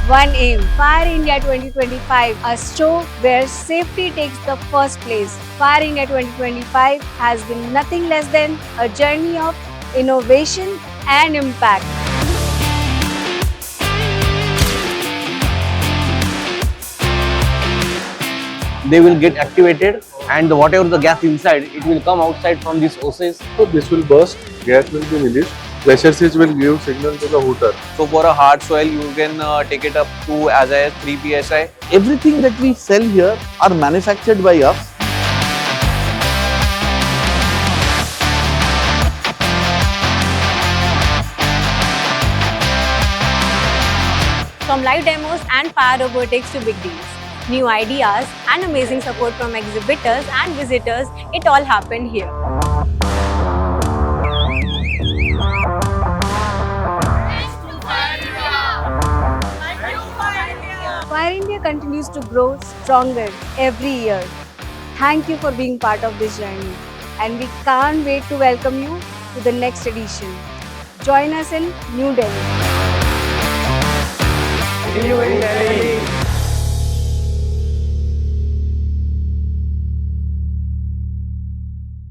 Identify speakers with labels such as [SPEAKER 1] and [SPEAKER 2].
[SPEAKER 1] One aim, Fire India 2025, a show where safety takes the first place. Fire India 2025 has been nothing less than a journey of innovation and impact.
[SPEAKER 2] They will get activated, and whatever the gas inside, it will come outside from this hoses.
[SPEAKER 3] So this will burst, gas will be released, pressure switch will give signal to the hooter.
[SPEAKER 2] So for a hard soil, you can take it up to as high as 3 psi.
[SPEAKER 4] Everything that we sell here are manufactured by us.
[SPEAKER 1] From live demos and fire robotics to big deals, new ideas and amazing support from exhibitors and visitors, it all happened here. Fire India continues to grow stronger every year. Thank you for being part of this journey, and we can't wait to welcome you to the next edition. Join us in New Delhi.
[SPEAKER 2] See you in Delhi.